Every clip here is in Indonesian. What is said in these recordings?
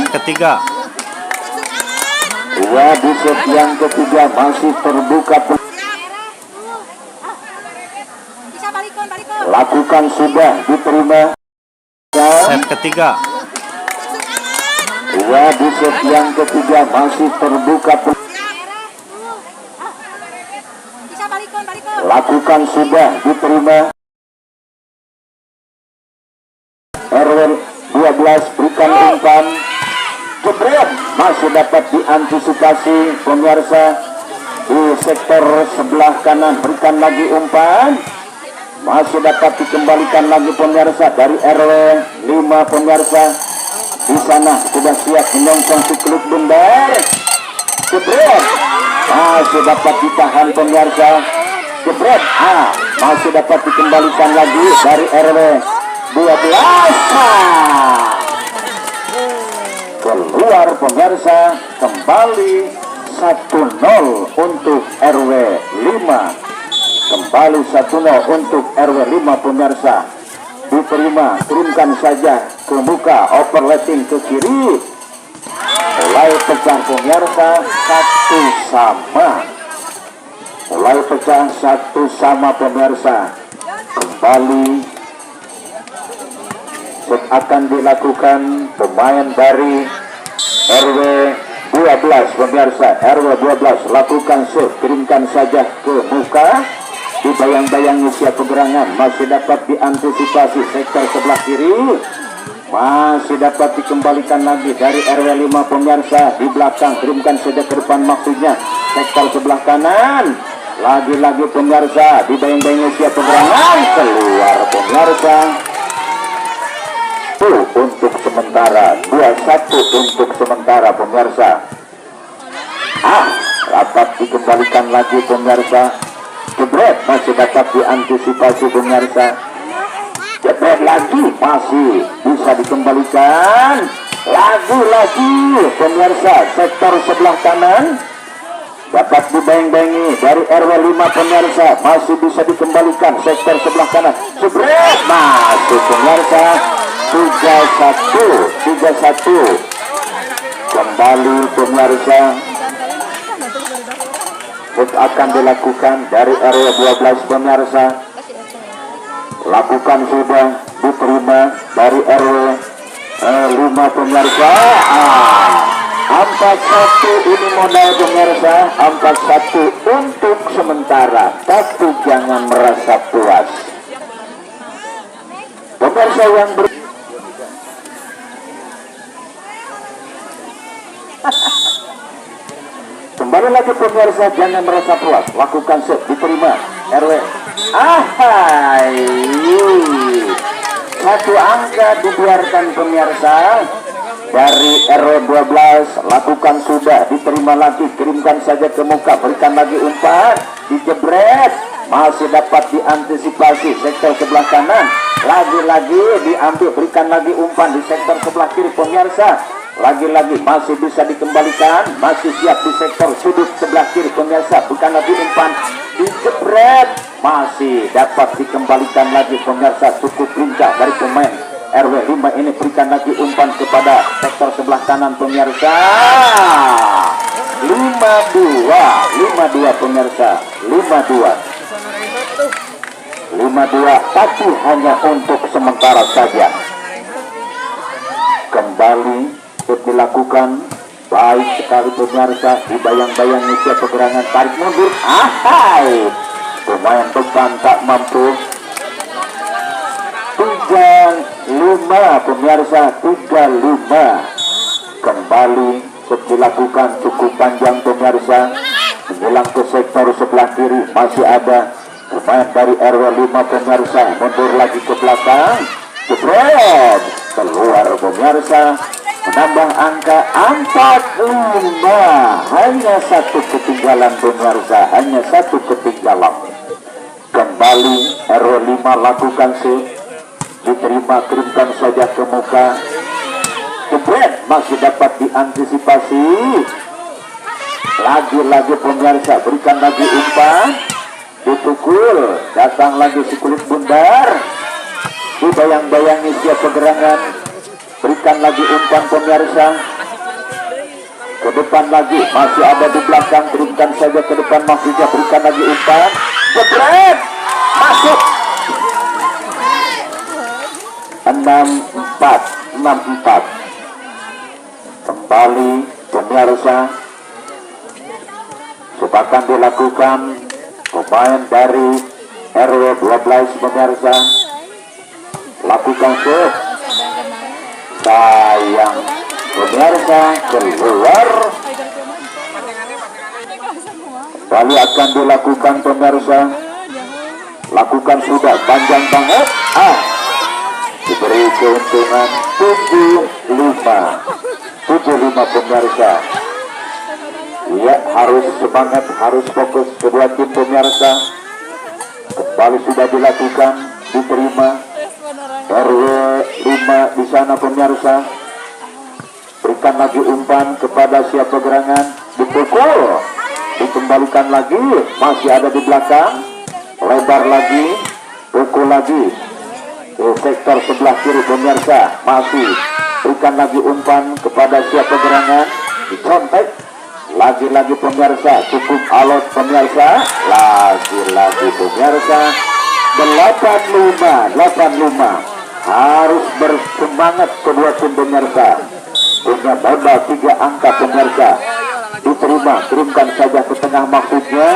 set ketiga. Ya, di set yang ketiga masih terbuka. Lakukan sudah diterima. Set ketiga. Ya, di set yang ketiga masih terbuka. Lakukan sudah diterima. RW 12 berikan umpan. Jebret masih dapat diantisipasi pemirsa di sektor sebelah kanan. Berikan lagi umpan, masih dapat dikembalikan lagi pemirsa dari RW 5 pemirsa. Di sana sudah siap menyongsong si klub Bundar. Jebret masih dapat ditahan pemirsa. Jebret masih dapat dikembalikan lagi dari RW 12. Keluar pemirsa, kembali 1-0 untuk RW 5. Kembali 1-0 untuk RW 5 pemirsa. Diterima, turunkan saja ke muka, overlapping ke kiri. Mulai pecah pemirsa, 1-1. Mulai pecah 1-1 pemirsa. Kembali akan dilakukan pemain dari RW 12 pemirsa. RW 12 lakukan shoot, kirimkan saja ke muka. Dibayang-bayang usia pergerangan, masih dapat diantisipasi sektor sebelah kiri. Masih dapat dikembalikan lagi dari RW 5 pemirsa. Di belakang, kirimkan saja ke depan maksudnya sektor sebelah kanan. Lagi-lagi pemirsa, dibayang-bayang usia pergerangan, keluar pemirsa. Untuk sementara 2-1 untuk sementara pemirsa. Dapat dikembalikan lagi pemirsa. Jebret masih dapat diantisipasi pemirsa. Jebret lagi masih bisa dikembalikan. Lagi-lagi pemirsa sektor sebelah kanan. Dapat dibayang-bayangi dari RW 5 pemirsa. Masih bisa dikembalikan sektor sebelah kanan. Jebret masuk pemirsa. 3-1 kembali pemirsa. Akan dilakukan dari RW 12 pemirsa. Lakukan sudah diterima dari RW 5 pemirsa. 4-1 ini modal pemirsa. 4-1 untuk sementara, tapi jangan merasa puas pemirsa yang kembali lagi pemirsa, jangan merasa puas. Lakukan set, diterima RW. Satu angka dibiarkan pemirsa dari RW 12. Lakukan sudah, diterima lagi, kirimkan saja ke muka. Berikan lagi umpan, dijebret, masih dapat diantisipasi sektor sebelah kanan. Lagi-lagi diambil, berikan lagi umpan di sektor sebelah kiri pemirsa. Lagi-lagi masih bisa dikembalikan, masih siap di sektor sudut sebelah kiri pemirsa. Bukan lagi umpan, dijebret, masih dapat dikembalikan lagi pemirsa. Cukup lincah dari pemain RW 5 ini. Berikan lagi umpan kepada sektor sebelah kanan pemirsa. 5-2 pemirsa. 5-2 tapi hanya untuk sementara saja. Kembali dilakukan baik sekali pemirsa. Dibayang-bayang usia pergerangan, tarik mundur. Pemain depan tak mampu. 3-5 pemirsa. 3-5 kembali dilakukan cukup panjang pemirsa. Menjelang ke sektor sebelah kiri masih ada pemain dari RW 5 pemirsa. Mundur lagi ke belakang. Jebret keluar pemirsa. Menambah angka 4-5. Hanya satu ketinggalan pemirsa. Hanya satu ketinggalan. Kembali RW 5 lakukan shoot. Diterima, kirimkan saja ke muka. Jebret masih dapat diantisipasi. Lagi-lagi pemirsa, berikan lagi umpan. Ditukul, datang lagi si kulit bundar. Dibayang-bayangi siap pergerangan. Berikan lagi umpan pemirsa. ke depan lagi, masih ada di belakang, kirimkan saja ke depan maksudnya, berikan lagi umpan, jebret, masuk. 6-4 kembali pemirsa, akan dilakukan pemain dari RW 12 pemirsa, lakukan shoot, sayang pemirsa, keluar. Kembali akan dilakukan pemirsa, lakukan sudah panjang banget, diberi keuntungan 75 pemirsa. Ya, harus semangat, harus fokus kedua tim pemirsa. Kembali sudah dilakukan, diterima RW 5 di sana pemirsa. Berikan lagi umpan kepada siapa gerangan, dipukul, dikembalikan lagi, masih ada di belakang, lebar lagi, pukul lagi ke sektor sebelah kiri pemirsa, masih berikan lagi umpan kepada siapa gerangan, dicontek, lagi-lagi pemirsa, cukup alot pemirsa, lagi-lagi pemirsa, 85 harus bersemangat kedua tim pemirsa, punya modal 3 angka pemirsa, diterima, kirimkan saja ke tengah maksudnya,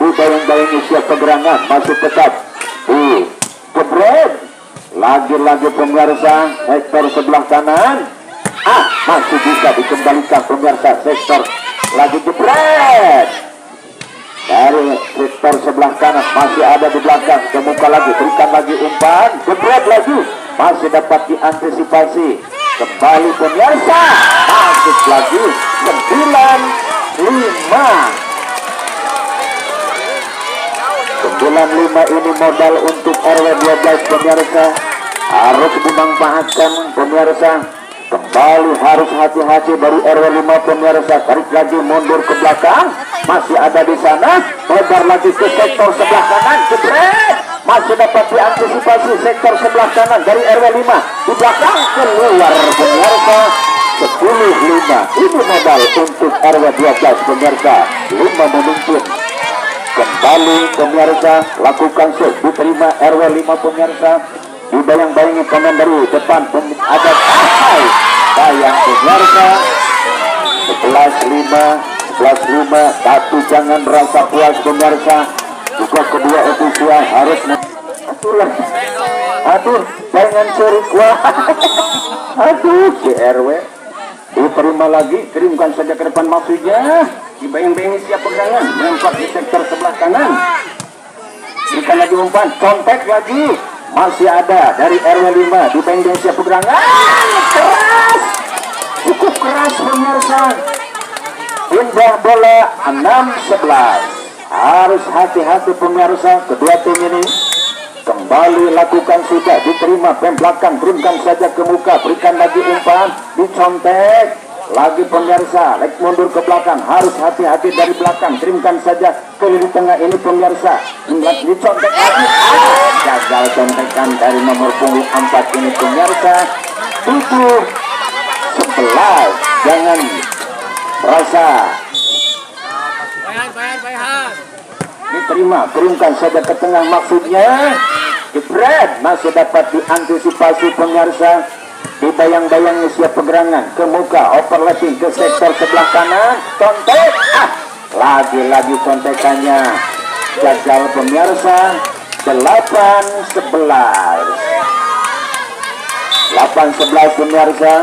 dibayang-bayangi siapa gerangan, masih tetap di jebret, lagi-lagi pemirsa, sektor sebelah kanan, masih bisa dikembalikan pemirsa, sektor lagi jebret dari sektor sebelah kanan, masih ada di belakang, kemuka lagi, berikan lagi umpan, jebret lagi, masih dapat diantisipasi, kembali pemirsa, masuk lagi, 95 ini modal untuk RW 12 pemirsa, harus dimanfaatkan pemirsa. Kembali harus hati-hati dari RW 5 pemirsa, tarik lagi mundur ke belakang, masih ada di sana, lebar lagi ke sektor sebelah kanan, jebret, masih dapat diantisipasi sektor sebelah kanan dari RW 5 di belakang, keluar pemirsa, 10-5 ini modal untuk RW 12 pemirsa, 5 memimpin. Kembali pemirsa, lakukan shoot, diterima RW 5 pemirsa, dibayang-bayangi pemain dari depan, ada sayang pemirsa, 11-5, tapi jangan merasa puas pemirsa, juga kedua ofisial harus aduh, jangan surik, aduh, si RW diterima lagi, kirimkan saja ke depan maksudnya, dibayang-bayangi siap pegangan, melempar di sektor sebelah kanan, berikan lagi umpan, contek lagi, masih ada dari RW 5, dibayang-bayangi siap pegangan, keras, cukup keras pemirsa, indah bola 6-11, harus hati-hati pemirsa, kedua tim ini. Kembali lakukan sudah, diterima, pem belakang, kirimkan saja ke muka, berikan lagi umpan, dicontek, lagi pemirsa, lagi mundur ke belakang, harus hati-hati dari belakang, kirimkan saja ke lini tengah ini pemirsa, dicontek lagi, gagal contekan dari nomor punggung 4 ini pemirsa, 7-11, jangan merasa. Diterima, kirimkan saja ke tengah maksudnya, jebret, masih dapat diantisipasi pemirsa, dibayang-bayangi siap pergerangan ke muka, overlapping ke sektor sebelah kanan, contek, lagi-lagi contekannya gagal pemirsa, 8-11 pemirsa.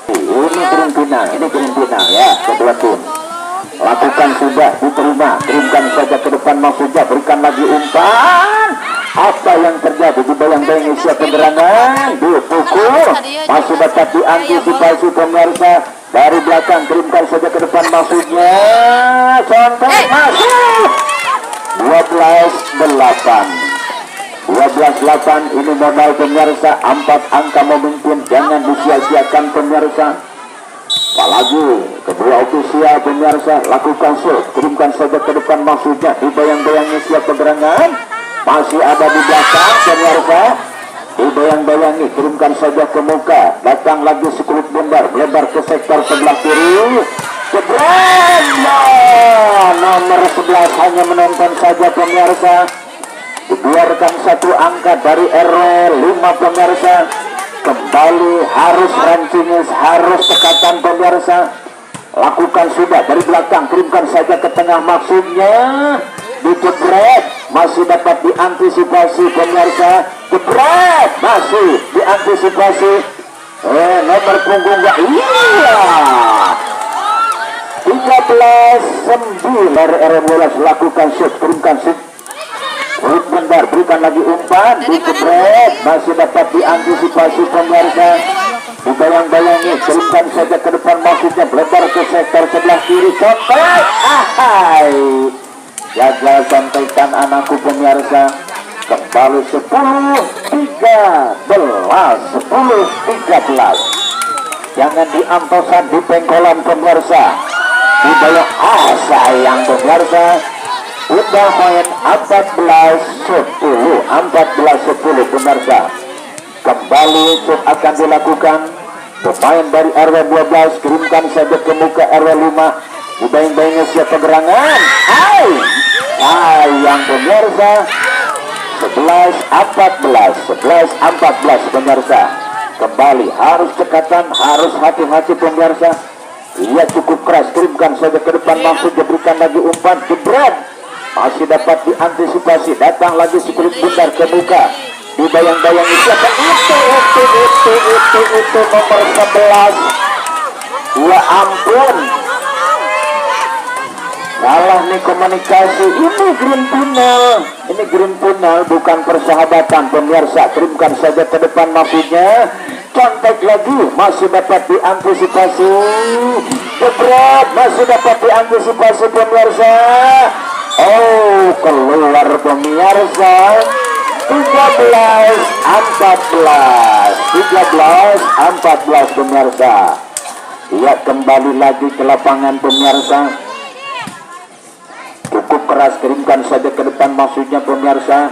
Ini krimpinan ya, kedua tim. Lakukan sudah, diterima, kirimkan saja ke depan maksudnya, berikan lagi umpan, apa yang terjadi, dibayang-bayangi siap penyerangan, dipukul, masih dapat diantisipasi pemirsa, dari belakang, kirimkan saja ke depan maksudnya, contoh masuk, 12-8 ini modal pemirsa, 4 angka memimpin, jangan disia-siakan pemirsa. Apalagi kedua ofisial pemirsa, lakukan shoot, kirimkan saja ke depan maksudnya, dibayang-bayangi siap pergerangan, masih ada di belakang pemirsa, dibayang-bayangi, kirimkan saja ke muka, datang lagi sekulit bundar, nomor 11 hanya menonton saja pemirsa. Dibiarkan satu angka dari RW 5 pemirsa. Kembali harus rancinges, harus tekatan pemirsa. Lakukan sudah dari belakang, kirimkan saja ke tengah maksudnya. Dijebret, masih dapat diantisipasi pemirsa. Jebret, masih diantisipasi. Nomor punggung enggak, iya. 13-9 dari RW12 lakukan shoot, kirimkan shoot. Shoot benar, berikan lagi umpan, dijebret, masih dapat diantisipasi pemirsa. Dibayang-bayangi, kirimkan saja ke depan maksudnya, lebar ke sektor sebelah kiri, contek, gagal sampaikan anakku pemirsa. Kembali 10-13. Jangan diamposan di pengkolan pemirsa. Dibayang, sayang pemirsa. Udah main 14-10 pemirsa. Kembali shoot akan dilakukan. Pemain dari RW 12 kirimkan saja ke muka RW 5. Dibayang-bayangnya siapa gerangan. Sayang pemirsa. 11-14 pemirsa. Kembali harus cekatan, harus hati-hati pemirsa. Ia cukup keras, kirimkan saja ke depan, maksudnya berikan lagi umpan, jebret, masih dapat diantisipasi. Datang lagi si kulit bundar ke muka. Dibayang-bayangi siapa itu nomor 11. Ya ampun, salah nih komunikasi. Ini green tunnel, bukan persahabatan pemirsa. Kirimkan saja ke depan maksudnya. Contek lagi, masih dapat diantisipasi. Jebret, masih dapat diantisipasi pemirsa. Keluar pemirsa. 13-14 pemirsa. Ia kembali lagi ke lapangan pemirsa. Cukup keras, kirimkan saja ke depan maksudnya pemirsa.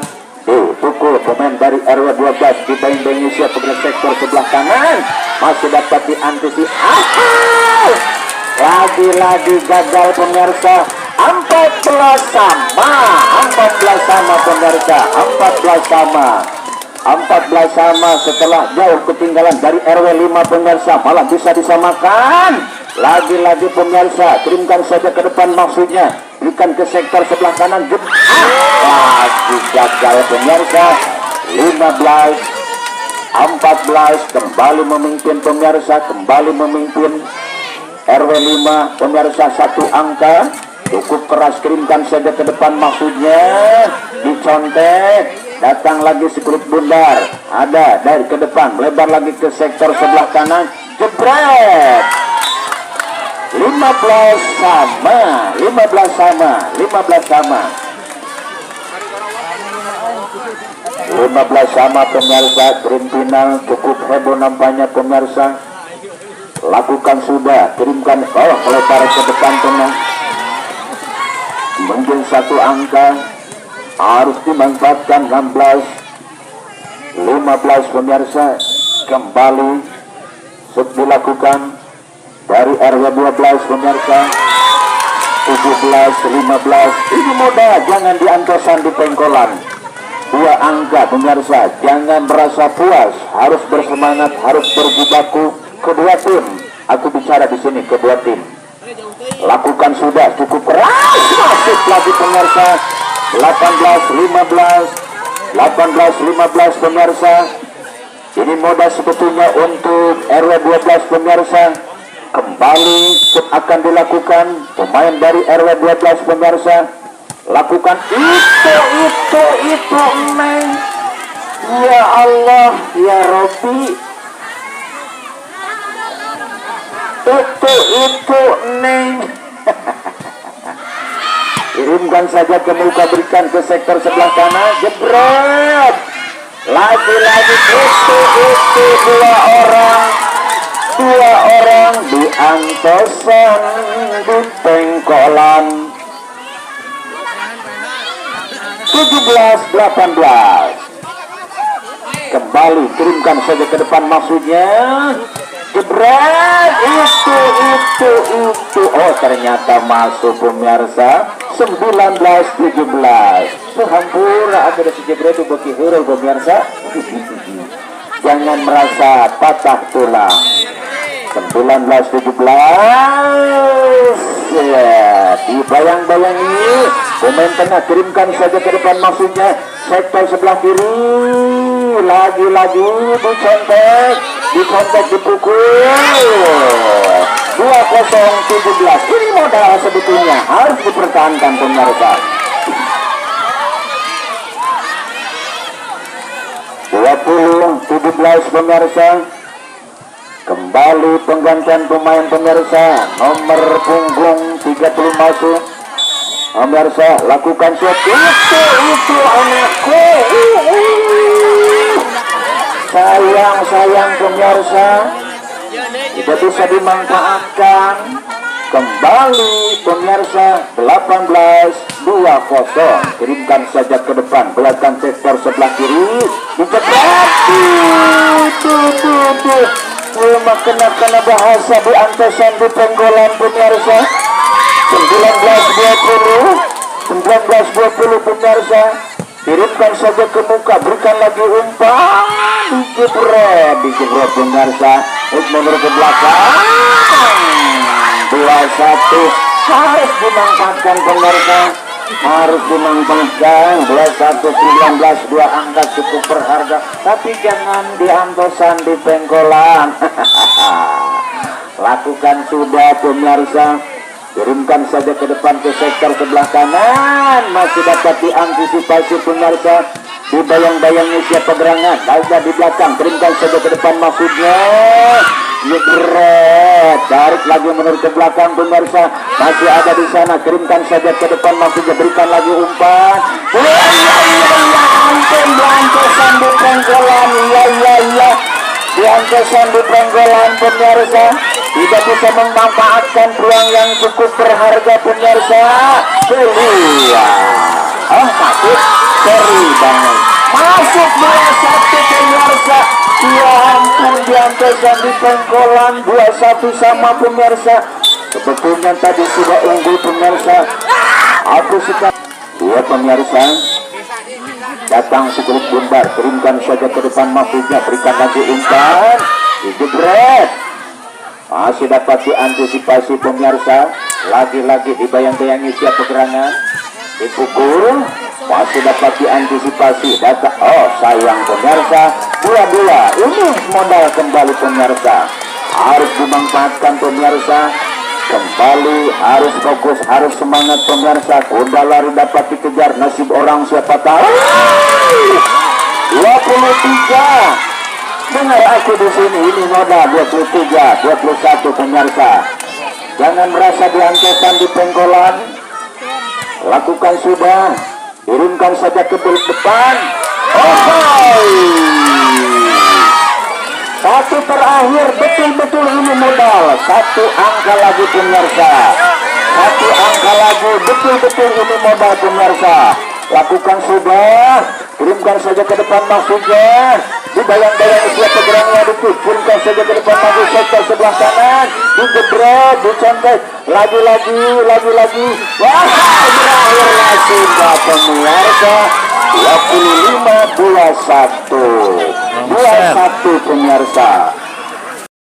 Pukul pemain dari RW 12 kita Indonesia ke sektor sebelah kanan, masih dapat diantisipasi. Lagi-lagi gagal pemirsa. 14 sama pemirsa. 14 sama setelah jauh ketinggalan dari RW 5 pemirsa, malah bisa disamakan. Lagi-lagi pemirsa, kirimkan saja ke depan maksudnya, berikan ke sektor sebelah kanan. Lagi gagal pemirsa. 15-14 kembali memimpin pemirsa, kembali memimpin RW 5 pemirsa, satu angka. Cukup keras, kirimkan saja ke depan maksudnya, dicontek. Datang lagi si kulit bundar, ada dari ke depan, lebar lagi ke sektor sebelah kanan, jebret. 15 sama pemirsa. Green final cukup heboh nampaknya pemirsa. Lakukan sudah, kirimkan lebar ke depan tengah. Mungkin satu angka harus dimanfaatkan. 16-15 pemirsa. Kembali dilakukan dari RW 12 pemirsa. 17-15. Ini mudah, jangan diantosan di pengkolan. Dua angka pemirsa, jangan merasa puas, harus bersemangat, harus berjibaku. Kedua tim, aku bicara di sini kedua tim. Lakukan sudah, cukup keras, masuk lagi pemirsa. 18-15 pemirsa. Ini mudah sebetulnya untuk RW 12 pemirsa. Kembali akan dilakukan pemain dari RW 12 pemirsa. Lakukan itu Neng. Ya Allah, ya Rabbi. Itu Neng. Kirimkan saja ke muka, berikan ke sektor sebelah kanan, jebret. Lagi-lagi itu dua orang diantosan di pengkolan. 17-18. Kembali, kirimkan saja ke depan maksudnya, jebret. Itu ternyata masuk pemirsa. 19-17. Hampura ada si jebret itu bagi hurul pemirsa. Jangan merasa patah tulang. 19-17 ya, dibayang-bayang ini pemain tengah kirimkan saja ke depan, maksudnya sektor sebelah kiri, lagi-lagi dikontak dipukul 20-17. Ini modal sebetulnya harus dipertahankan pemirsa. 20-17 pemirsa. Kembali penggantian pemain pemirsa, nomor punggung 30 masuk. Pemirsa lakukan shot, itu anakku. Sayang pemirsa, tidak bisa dimanfaatkan. Kembali pemirsa 18-20. Kirimkan saja ke depan, belakang sektor sebelah kiri, dicepat. Kena bahasa di antesan di penggolan pemirsa. 19-20 pemirsa. Kirimkan saja ke muka, berikan lagi umpan, dijebret pemirsa. Mundur ke belakang 2-1. harus dimanfaatkan pemirsa, harus dimanfaatkan. 21-19, dua angka cukup berharga, tapi jangan diantosan di pengkolan. Lakukan sudah pemirsa, kirimkan saja ke depan ke sektor sebelah kanan, masih dapat diantisipasi pemirsa. Dibayang-bayangi siapa gerangan, Gaza di belakang, kirimkan saja ke depan maksudnya. Yegret, tarik lagi menurut ke belakang pemirsa, masih ada di sana, kirimkan saja ke depan maksudnya, berikan lagi umpan. Ampun, diantosan di penggolan, diantosan di penggolan pemirsa, tidak bisa memanfaatkan peluang yang cukup berharga pemirsa. Masuk seri banget, masuk 2-1 pemirsa. Ya ampun, diantosan di penggolan 2-1 sama pemirsa. Sebetulnya tadi sudah unggul pemirsa. Aku suka ya pemirsa. Datang segelit bundar, kirimkan saja ke depan maksudnya, berikan lagi umpan, dijebret. Masih dapat diantisipasi pemirsa. Lagi-lagi dibayang-bayangi siapa gerangan, dipukul, masih dapat diantisipasi. Oh sayang pemirsa, dua-dua ini modal kembali pemirsa, harus dimanfaatkan pemirsa. Kembali harus fokus, harus semangat pemirsa. Kuda lari dapat dikejar, nasib orang siapa tahu. 23. Dengar aku di sini, ini modal 23, 21 pemirsa. Jangan merasa diantosan di penggolan. Lakukan sudah, kirimkan saja ke depan. Satu terakhir, betul-betul ini modal. Satu angka lagi pemirsa, satu angka lagi, betul-betul ini modal pemirsa. Lakukan sudah, kirimkan saja ke depan maksudnya. Dibayang-bayang siapa gerangannya, kirimkan saja ke depan maksud sektor sebelah kanan, dijebret, dicontek, lagi-lagi. Wah, berakhirlah sudah pemirsa. 25-21 pemirsa.